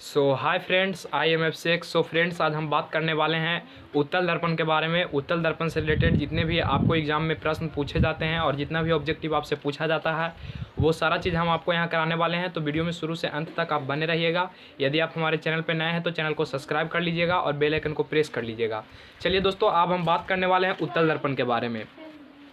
Hi friends, I am F Shaikh. Friends, आज हम बात करने वाले हैं उत्तल दर्पण के बारे में। उत्तल दर्पण से रिलेटेड जितने भी आपको एग्जाम में प्रश्न पूछे जाते हैं और जितना भी ऑब्जेक्टिव आपसे पूछा जाता है वो सारा चीज़ हम आपको यहाँ कराने वाले हैं। तो वीडियो में शुरू से अंत तक आप बने रहिएगा। यदि आप हमारे चैनल पर नए हैं तो चैनल को सब्सक्राइब कर लीजिएगा और बेल आइकन को प्रेस कर लीजिएगा। चलिए दोस्तों, अब हम बात करने वाले हैं उत्तल दर्पण के बारे में।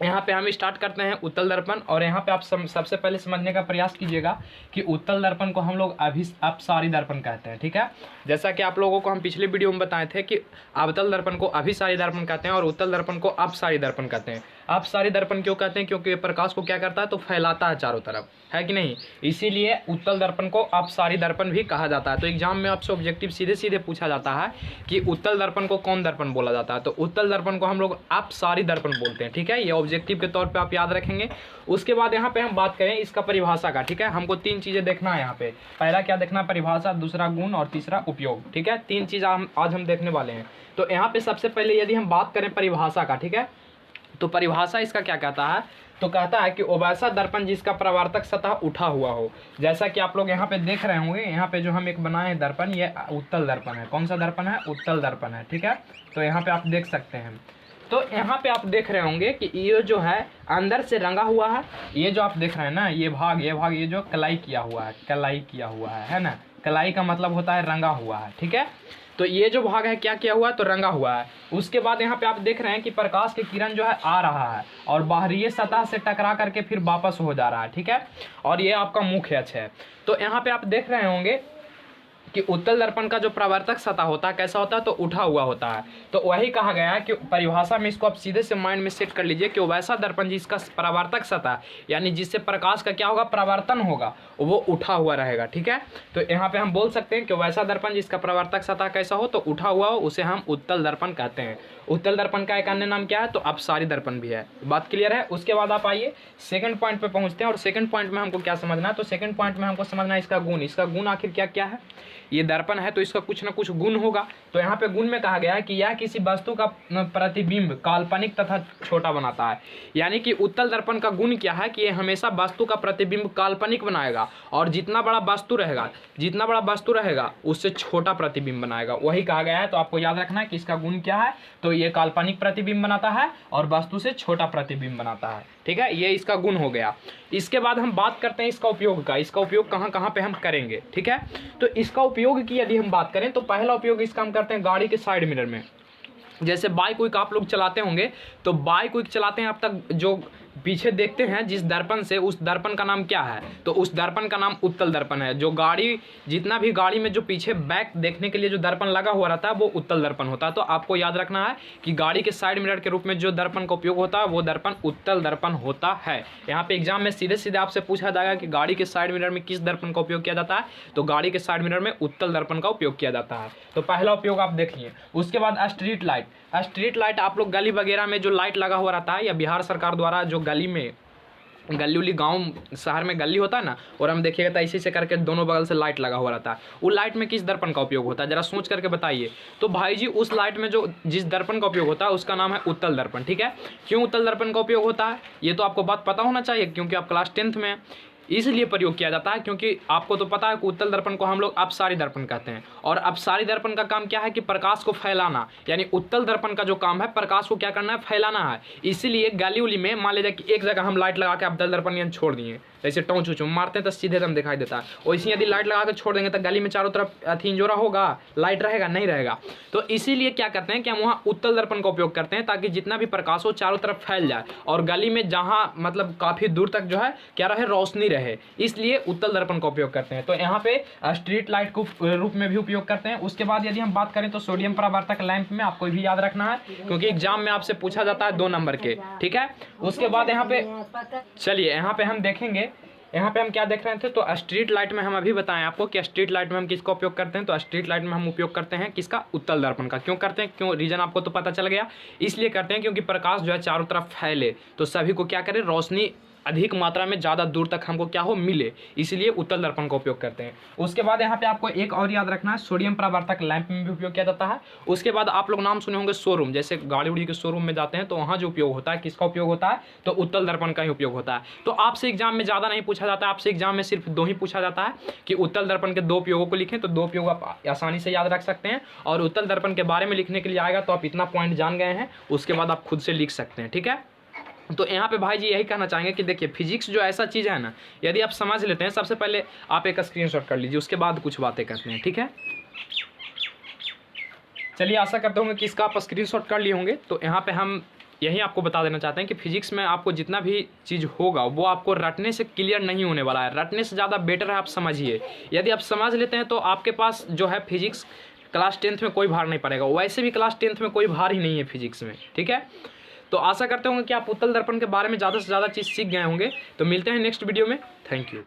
यहाँ पे हम स्टार्ट करते हैं उत्तल दर्पण। और यहाँ पे आप सबसे पहले समझने का प्रयास कीजिएगा कि उत्तल दर्पण को हम लोग अपसारी दर्पण कहते हैं। ठीक है, जैसा कि आप लोगों को हम पिछले वीडियो में बताए थे कि अवतल दर्पण को अभिसारी दर्पण कहते हैं और उत्तल दर्पण को अपसारी दर्पण कहते हैं। अपसारी दर्पण क्यों कहते हैं? क्योंकि प्रकाश को क्या करता है, तो फैलाता है चारों तरफ, है कि नहीं। इसीलिए उत्तल दर्पण को अपसारी दर्पण भी कहा जाता है। तो एग्जाम में आपसे ऑब्जेक्टिव सीधे सीधे पूछा जाता है कि उत्तल दर्पण को कौन दर्पण बोला जाता है, तो उत्तल दर्पण को हम लोग अपसारी दर्पण बोलते हैं। ठीक है, ये ऑब्जेक्टिव के तौर पे आप याद रखेंगे। उसके बाद यहाँ पे हम बात करें इसका परिभाषा का। ठीक है, हमको तीन चीजें देखना है यहाँ पे। पहला क्या देखना, परिभाषा, दूसरा गुण और तीसरा उपयोग। ठीक है, तीन चीज आज हम देखने वाले हैं। तो यहाँ पे सबसे पहले यदि हम बात करें परिभाषा का, ठीक है, तो परिभाषा इसका क्या कहता है, तो कहता है कि वो वैसा दर्पण जिसका परावर्तक सतह उठा हुआ हो। जैसा कि आप लोग यहाँ पे देख रहे होंगे, यहाँ पे जो हम एक बनाए हैं दर्पण, ये उत्तल दर्पण है। कौन सा दर्पण है? उत्तल दर्पण है। ठीक है, तो यहाँ पे आप देख सकते हैं। तो यहाँ पे आप देख रहे होंगे कि ये जो है अंदर से रंगा हुआ है। ये जो आप देख रहे हैं ना, ये भाग ये जो कलाई किया हुआ है, कलाई किया हुआ है ना। कलाई का मतलब होता है रंगा हुआ है। ठीक है, तो ये जो भाग है क्या किया हुआ है, तो रंगा हुआ है। उसके बाद यहाँ पे आप देख रहे हैं कि प्रकाश की किरण जो है आ रहा है और बाहरी सतह से टकरा करके फिर वापस हो जा रहा है। ठीक है, और ये आपका मुख्य अक्ष है। तो यहाँ पे आप देख रहे होंगे कि उत्तल दर्पण का जो परावर्तक सतह होता है कैसा होता है, तो उठा हुआ होता है। तो वही कहा गया है कि परिभाषा में इसको आप सीधे से माइंड में सेट कर लीजिए कि वैसा दर्पण जिसका परावर्तक सतह यानी जिससे प्रकाश का क्या होगा, परावर्तन होगा, वो उठा हुआ रहेगा। ठीक है, तो यहाँ पे हम बोल सकते हैं कि वैसा दर्पण जिसका परावर्तक सतह कैसा हो, तो उठा हुआ हो, उसे हम उत्तल दर्पण कहते हैं। उत्तल दर्पण का एक अन्य नाम क्या है, तो अपसारी दर्पण भी है। बात क्लियर है। उसके बाद आप आइए सेकंड पॉइंट पे पहुंचते हैं। और सेकंड पॉइंट में हमको क्या समझना है, तो सेकंड पॉइंट में हमको समझना है इसका गुण। इसका गुण आखिर क्या क्या है। ये दर्पण है तो इसका कुछ ना कुछ गुण होगा। तो यहाँ पे गुण में कहा गया है कि यह किसी वस्तु का प्रतिबिंब काल्पनिक तथा छोटा बनाता है। यानी कि उत्तल दर्पण का गुण क्या है कि ये हमेशा वस्तु का प्रतिबिंब काल्पनिक बनाएगा और जितना बड़ा वस्तु रहेगा उससे छोटा प्रतिबिंब बनाएगा। वही कहा गया है। तो आपको याद रखना है कि इसका गुण क्या है, तो ये काल्पनिक प्रतिबिंब बनाता है और वस्तु से छोटा प्रतिबिंब बनाता है। ठीक है, ये इसका गुण हो गया। इसके बाद हम बात करते हैं इसका उपयोग का। इसका उपयोग कहाँ कहाँ पे हम करेंगे। ठीक है, तो इसका उपयोग की यदि हम बात करें तो पहला उपयोग इसका हम करते हैं गाड़ी के साइड मिरर में। जैसे बाइक वाइक आप लोग चलाते होंगे, तो बाइक वाइक चलाते हैं, अब तक जो पीछे देखते हैं जिस दर्पण से, उस दर्पण का नाम क्या है, तो उस दर्पण का नाम उत्तल दर्पण है। जो गाड़ी, जितना भी गाड़ी में जो पीछे बैक देखने के लिए जो दर्पण लगा हुआ रहता है वो उत्तल दर्पण होता है। तो आपको याद रखना है कि गाड़ी के साइड मिरर के रूप में जो दर्पण का उपयोग होता है वो दर्पण उत्तल दर्पण होता है। यहाँ पे एग्जाम में सीधे सीधे आपसे पूछा जाएगा कि गाड़ी के साइड मिरर में किस दर्पण का उपयोग किया जाता है, तो गाड़ी के साइड मिरर में उत्तल दर्पण का उपयोग किया जाता है। तो पहला उपयोग आप देखिए। उसके बाद स्ट्रीट लाइट। स्ट्रीट लाइट आप लोग गली वगैरह में जो लाइट लगा हुआ रहता है, या बिहार सरकार द्वारा जो गली में, गली उली गाँव शहर में गली होता है ना, और हम देखिएगा तो ऐसे करके दोनों बगल से लाइट लगा हुआ रहता है। वो लाइट में किस दर्पण का उपयोग होता है, जरा सोच करके बताइए। तो भाई जी, उस लाइट में जो जिस दर्पण का उपयोग होता है उसका नाम है उत्तल दर्पण। ठीक है, क्यों उत्तल दर्पण का उपयोग होता है ये तो आपको बात पता होना चाहिए, क्योंकि आप क्लास 10th में इसलिए प्रयोग किया जाता है क्योंकि आपको तो पता है कि उत्तल दर्पण को हम लोग अपसारी दर्पण कहते हैं। और अपसारी दर्पण का काम क्या है कि प्रकाश को फैलाना, यानी उत्तल दर्पण का जो काम है प्रकाश को क्या करना है, फैलाना है। इसीलिए गली उली में मान लीजिए कि एक जगह हम लाइट लगा के उत्तल दर्पण छोड़ दिए, जैसे टॉर्च उच मारते हैं तो सीधे दम दिखाई देता है, वैसे यदि लाइट लगा के छोड़ देंगे तो गली में चारों तरफ इंजोरा होगा, लाइट रहेगा नहीं रहेगा। तो इसीलिए क्या करते हैं कि हम वहाँ उत्तल दर्पण का उपयोग करते हैं ताकि जितना भी प्रकाश हो चारों तरफ फैल जाए और गली में जहाँ मतलब काफ़ी दूर तक जो है क्या रहे, रोशनी रहे, इसलिए उत्तल दर्पण का उपयोग करते हैं। तो यहाँ पे स्ट्रीट लाइट को रूप में भी उपयोग करते हैं। उसके बाद यदि हम बात करें तो सोडियम परावर्तक लैंप में, आपको भी याद रखना है क्योंकि एग्जाम में आपसे पूछा जाता है 2 नंबर के। ठीक है, उसके बाद यहाँ पे चलिए यहाँ पे हम देखेंगे, यहाँ पे हम क्या देख रहे थे, तो स्ट्रीट लाइट में हम अभी बताएं आपको कि स्ट्रीट लाइट में हम किसका उपयोग करते हैं, तो स्ट्रीट लाइट में हम उपयोग करते हैं किसका, उत्तल दर्पण का। क्यों करते हैं, क्यों, रीजन आपको तो पता चल गया। इसलिए करते हैं क्योंकि प्रकाश जो है चारों तरफ फैले तो सभी को क्या करे, रोशनी अधिक मात्रा में ज़्यादा दूर तक हमको क्या हो मिले, इसलिए उत्तल दर्पण का उपयोग करते हैं। उसके बाद यहाँ पे आपको एक और याद रखना है, सोडियम परावर्तक लैंप में भी उपयोग किया जाता है। उसके बाद आप लोग नाम सुने होंगे शोरूम, जैसे गाड़ी उड़ी के शोरूम में जाते हैं तो वहाँ जो उपयोग होता है, किसका उपयोग होता है, तो उत्तल दर्पण का ही उपयोग होता है। तो आपसे एग्जाम में ज़्यादा नहीं पूछा जाता है, आपसे एग्जाम में सिर्फ 2 ही पूछा जाता है कि उत्तल दर्पण के 2 उपयोगों को लिखें, तो 2 उपयोग आप आसानी से याद रख सकते हैं। और उत्तल दर्पण के बारे में लिखने के लिए आएगा तो आप इतना पॉइंट जान गए हैं, उसके बाद आप खुद से लिख सकते हैं। ठीक है, तो यहाँ पे भाई जी यही कहना चाहेंगे कि देखिए फिजिक्स जो ऐसा चीज़ है ना, यदि आप समझ लेते हैं, सबसे पहले आप एक स्क्रीनशॉट कर लीजिए, उसके बाद कुछ बातें करते हैं। ठीक है, चलिए आशा करता हूँ कि इसका आप स्क्रीनशॉट कर लिए होंगे। तो यहाँ पे हम यही आपको बता देना चाहते हैं कि फिजिक्स में आपको जितना भी चीज़ होगा वो आपको रटने से क्लियर नहीं होने वाला है, रटने से ज़्यादा बेटर है आप समझिए। यदि आप समझ लेते हैं तो आपके पास जो है फिजिक्स क्लास 10th में कोई भार नहीं पड़ेगा, वैसे भी क्लास 10th में कोई भार ही नहीं है फिजिक्स में। ठीक है, तो आशा करते होंगे कि आप उत्तल दर्पण के बारे में ज़्यादा से ज़्यादा चीज़ सीख गए होंगे। तो मिलते हैं नेक्स्ट वीडियो में, थैंक यू।